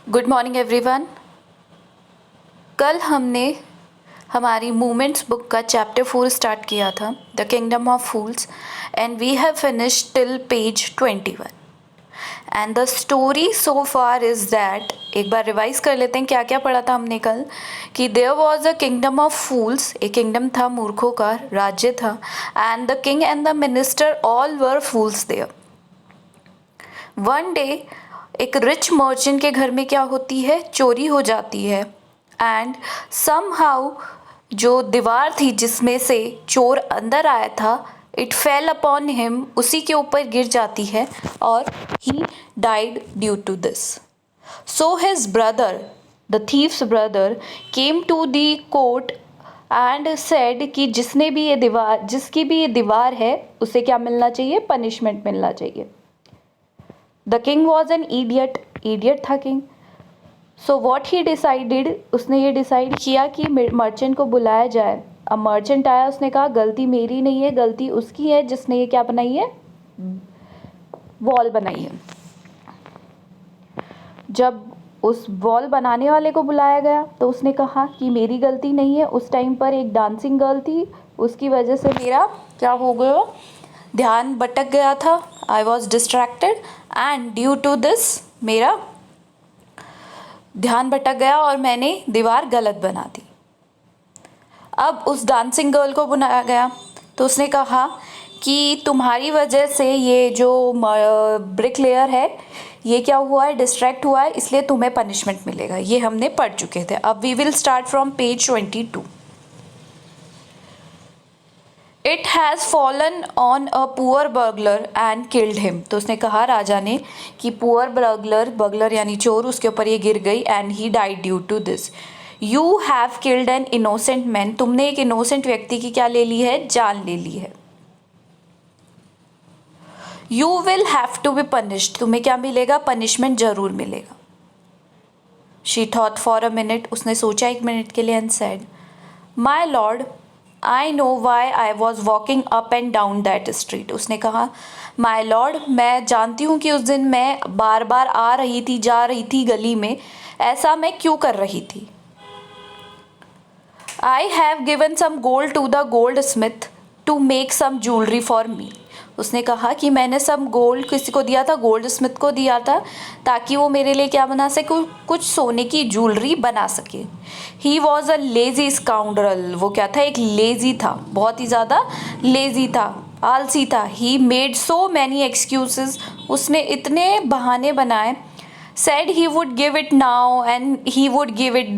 Good morning everyone. कल हमने हमारी मूवमेंट्स बुक का चैप्टर 4 स्टार्ट किया था, the kingdom of fools, and we have finished till page 21 and the story so far is that, एक बार रिवाइज कर लेते हैं क्या क्या पढ़ा था हमने कल। कि there was a kingdom of fools, एक किंगडम था, मूर्खों का राज्य था, and the king and the minister all were fools there. One day एक रिच मर्चेंट के घर में क्या होती है, चोरी हो जाती है, एंड समहाउ जो दीवार थी जिसमें से चोर अंदर आया था, इट फेल अपॉन हिम, उसी के ऊपर गिर जाती है और he died due to this. So his brother, the thief's brother, came to the court and said कि जिसकी भी ये दीवार है उसे क्या मिलना चाहिए, पनिशमेंट मिलना चाहिए। The king was an idiot था king. So what he decided, उसने ये डिसाइड किया कि मर्चेंट को बुलाया जाए। अब मर्चेंट आया, उसने कहा गलती मेरी नहीं है, गलती उसकी है जिसने ये क्या बनाई है, वॉल बनाई है। जब उस वॉल बनाने वाले को बुलाया गया तो उसने कहा कि मेरी गलती नहीं है, उस टाइम पर एक डांसिंग गर्ल थी, उसकी वजह से मेरा क्या हो गया, ध्यान भटक गया था, I was distracted and due to this मेरा ध्यान भटक गया और मैंने दीवार गलत बना दी। अब उस डांसिंग गर्ल को बुलाया गया तो उसने कहा कि तुम्हारी वजह से ये जो ब्रिक लेयर है ये क्या हुआ है, डिस्ट्रैक्ट हुआ है, इसलिए तुम्हें पनिशमेंट मिलेगा। ये हमने पढ़ चुके थे। अब we will start from page 22। It has fallen on a poor burglar and killed him. तो उसने कहा राजा ने कि पुअर बर्गलर यानी चोर, उसके ऊपर ये गिर गई, and he died due to this. You have killed an innocent man, तुमने एक इनोसेंट व्यक्ति की क्या ले ली है, जान ले ली है। You will have to be punished, तुम्हें क्या मिलेगा, पनिशमेंट जरूर मिलेगा। She thought for a minute, उसने सोचा एक मिनट के लिए, and said my lord I know why I was walking up and down that street. उसने कहा माई लॉर्ड, मैं जानती हूँ कि उस दिन मैं बार बार आ रही थी, जा रही थी गली में, ऐसा मैं क्यों कर रही थी। I have given some gold to the goldsmith to make some jewellery for me. उसने कहा कि मैंने सब गोल्ड किसी को दिया था, गोल्ड स्मिथ को दिया था, ताकि वो मेरे लिए क्या बना सके, कुछ सोने की ज्वेलरी बना सके। He was a lazy scoundrel, वो क्या था, एक लेजी था, बहुत ही ज़्यादा लेजी था, आलसी था। He made so many excuses, उसने इतने बहाने बनाए। said he would give it now and he would give it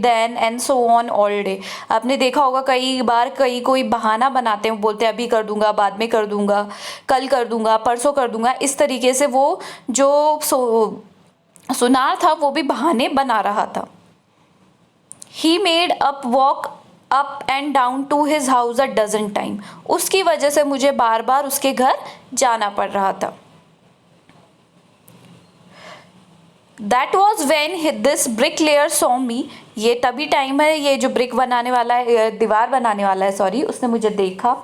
then and so on all day। आपने देखा होगा कई बार कोई बहाना बनाते हैं, बोलते हैं अभी कर दूंगा, बाद में कर दूंगा, कल कर दूंगा, परसों कर दूंगा। इस तरीके से वो जो सुनार था वो भी बहाने बना रहा था। He made up walk up and down to his house a dozen time, उसकी वजह से मुझे बार बार उसके घर जाना पड़ रहा था। That was when this brick layer saw me, ये तभी टाइम है, ये जो ब्रिक बनाने वाला है, दीवार बनाने वाला है, सॉरी, उसने मुझे देखा।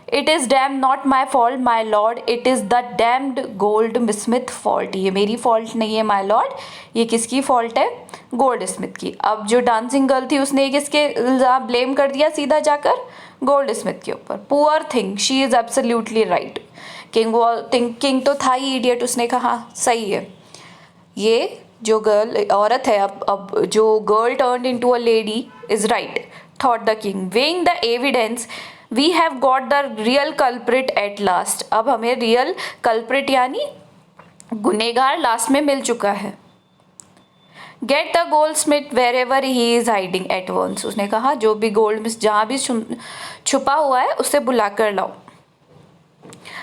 It is damn not my fault my lord, it is the damned goldsmith fault, ये मेरी फॉल्ट नहीं है माई लॉर्ड, ये किसकी फॉल्ट है, गोल्ड स्मिथ की। अब जो डांसिंग गर्ल थी उसने किसके इल्ज़ाम ब्लेम कर दिया, सीधा जाकर गोल्ड स्मिथ के ऊपर। Poor thing, she is absolutely right. King तो था ही इडियट, उसने कहा सही है, ये जो गर्ल औरत है, अब जो girl turned into a lady is right, thought the king. Weighing the evidence we have got the real culprit at last, अब हमें रियल कल्प्रिट यानी गुनेगार लास्ट में मिल चुका है। Get the goldsmith wherever he is hiding at once, उसने कहा जो भी गोल्ड स्मिथ जहाँ भी छुपा हुआ है उसे बुला कर लाओ।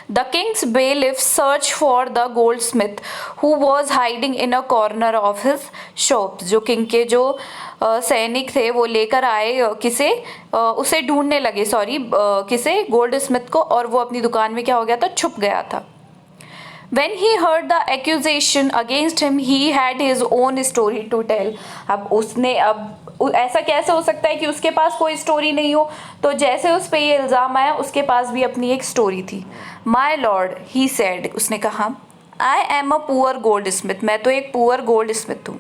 The king's bailiff searched for the goldsmith who was hiding in a corner of his shop। जो किंग के जो सैनिक थे वो लेकर आए उसे ढूंढने लगे, किसे, गोल्ड स्मिथ को, और वो अपनी दुकान में क्या हो गया था, छुप गया था। When he heard the accusation against him, he had his own story to tell। अब ऐसा कैसे हो सकता है कि उसके पास कोई स्टोरी नहीं हो, तो जैसे उस पर ये इल्ज़ाम आया उसके पास भी अपनी एक स्टोरी थी। माई लॉर्ड ही सेड, उसने कहा I am a poor goldsmith, मैं तो एक पुअर गोल्ड स्मिथ हूँ।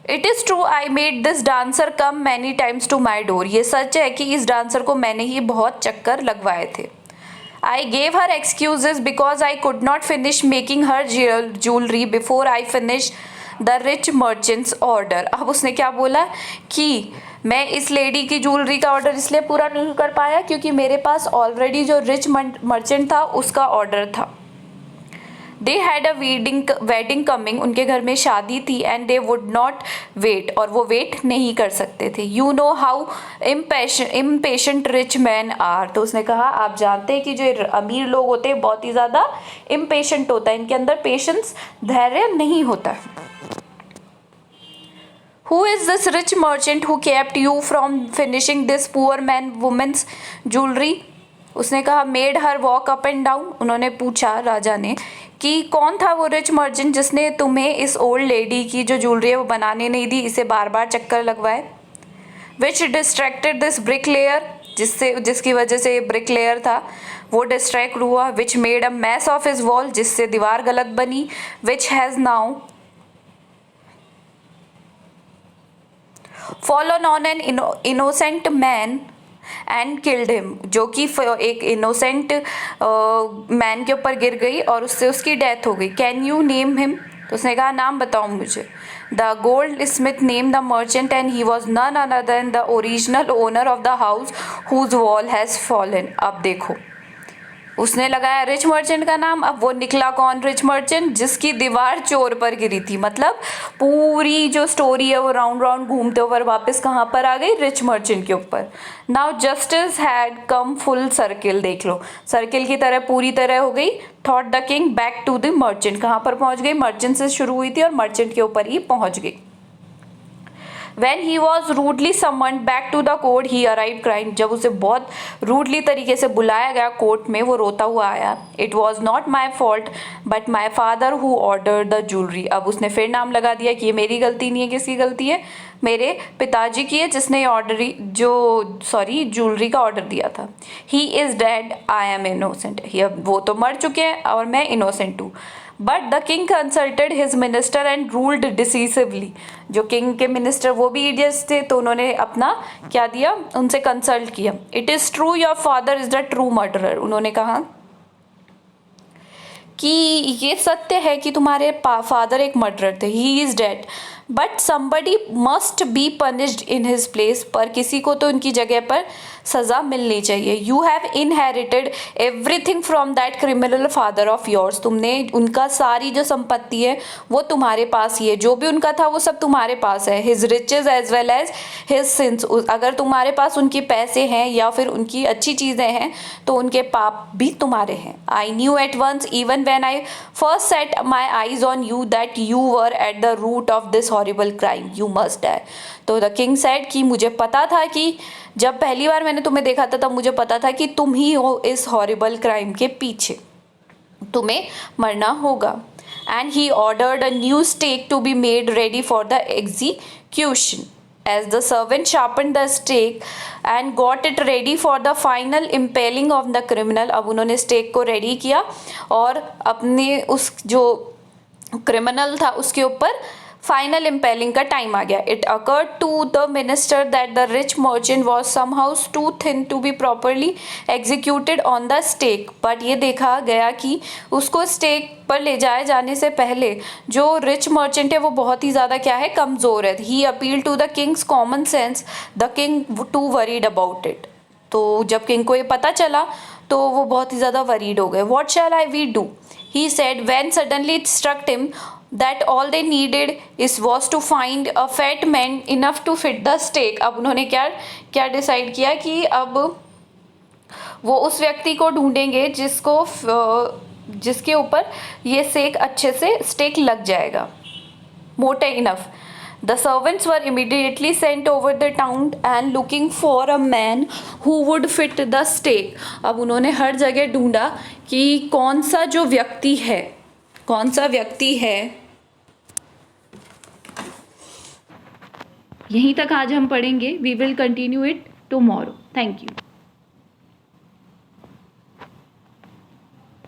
It is true I made this dancer come many times to my door. ये सच है कि इस डांसर को मैंने ही बहुत चक्कर लगवाए थे। I gave her excuses because I could not finish making her jewellery before I finish the rich merchants order. अब उसने क्या बोला कि मैं इस लेडी की ज्वेलरी का ऑर्डर इसलिए पूरा नहीं कर पाया क्योंकि मेरे पास ऑलरेडी जो रिच मर्चेंट था उसका ऑर्डर था। They had a wedding coming, उनके घर में शादी थी and they would not wait, और वो वेट नहीं कर सकते थे। You know how impatient rich man are. तो उसने कहा आप जानते हैं कि जो अमीर लोग होते हैं बहुत ही ज़्यादा इम्पेशेंट होता है, इनके अंदर पेशेंस धैर्य नहीं होता है। Who is this rich merchant who kept you from finishing this poor man woman's jewelry? उसने कहा made her walk up and down. उन्होंने पूछा राजा ने कि कौन था वो रिच मर्चेंट जिसने तुम्हें इस ओल्ड लेडी की जो ज्वेलरी है वो बनाने नहीं दी, इसे बार बार चक्कर लगवाए। विच डिस्ट्रैक्टेड दिस ब्रिक लेयर, जिसकी वजह से ब्रिक लेयर था वो डिस्ट्रैक्ट हुआ। Which made a mass of his wall, जिससे दीवार गलत बनी। Which has now fallen on an innocent man and killed him, जो कि एक इनोसेंट मैन के ऊपर गिर गई और उससे उसकी डेथ हो गई। Can you name him? तो उसने कहा नाम बताओ मुझे। The goldsmith name the merchant and he was none other than the original owner of the house whose wall has fallen. अब देखो उसने लगाया रिच मर्चेंट का नाम, अब वो निकला कौन? रिच मर्चेंट जिसकी दीवार चोर पर गिरी थी। मतलब पूरी जो स्टोरी है वो राउंड राउंड घूमते हुए वापस कहाँ पर आ गई? रिच मर्चेंट के ऊपर। Now justice had come full circle, देख लो सर्किल की तरह पूरी तरह हो गई। Thought the king back to the merchant, कहाँ पर पहुँच गई? मर्चेंट से शुरू हुई थी और मर्चेंट के ऊपर ही पहुँच गई। When he was rudely summoned back to the court, he arrived crying. जब उसे बहुत रूडली तरीके से बुलाया गया कोर्ट में, वो रोता हुआ आया। It was not my fault, but my father who ordered the jewelry. अब उसने फिर नाम लगा दिया कि ये मेरी गलती नहीं है, किसकी गलती है? मेरे पिताजी की है जिसने ज्वेलरी का ऑर्डर दिया था। He is dead, I am innocent. वो तो मर चुके हैं और मैं इनोसेंट हूँ। But the king consulted his minister and ruled decisively. जो किंग के मिनिस्टर वो भी इडियट्स थे, तो उन्होंने अपना क्या दिया? उनसे कंसल्ट किया। It is true your father is the true murderer. उन्होंने कहा कि ये सत्य है कि तुम्हारे फादर एक मर्डरर थे। He is dead but somebody must be punished in his place, पर किसी को तो उनकी जगह पर सज़ा मिलनी चाहिए। You have inherited everything from that criminal father of yours. तुमने उनका सारी जो संपत्ति है वो तुम्हारे पास ही है, जो भी उनका था वो सब तुम्हारे पास है। His riches as well as his sins. अगर तुम्हारे पास उनके पैसे हैं या फिर उनकी अच्छी चीज़ें हैं तो उनके पाप भी तुम्हारे हैं। I knew at once even when I first set my eyes on you that you were at the root of this horrible crime, you must die. तो द किंग सेड कि मुझे पता था कि जब पहली बार मैंने तुम्हें देखा था तब मुझे पता था कि तुम ही हो इस हॉरिबल क्राइम के पीछे, तुम्हें मरना होगा। And he ordered a new stake to be made ready for the execution. As the servant sharpened the stake and got it ready for the final impaling of the criminal, अब उन्होंने stake को ready किया और अपने उस जो criminal था उसके ऊपर फाइनल इम्पेलिंग का टाइम आ गया। It occurred to the minister that the rich merchant was somehow too thin to be properly executed on the stake. But ये देखा गया कि उसको स्टेक पर ले जाए जाने से पहले जो रिच मर्चेंट है वो बहुत ही ज़्यादा क्या है? कमज़ोर है। He appeal to the king's common sense, the king too worried about it. तो जब किंग को ये पता चला तो वो बहुत ही ज़्यादा वरीड हो गए। What shall I we do? He said when suddenly it struck him that all they needed was to find a fat man enough to fit the stake। अब उन्होंने क्या डिसाइड किया कि अब वो उस व्यक्ति को ढूंढेंगे जिसके ऊपर ये स्टेक लग जाएगा, मोटे enough. The servants were immediately sent over the town and looking for a man who would fit the stake। अब उन्होंने हर जगह ढूंढा कि कौन सा व्यक्ति है। यहीं तक आज हम पढ़ेंगे। We will continue it tomorrow. Thank you.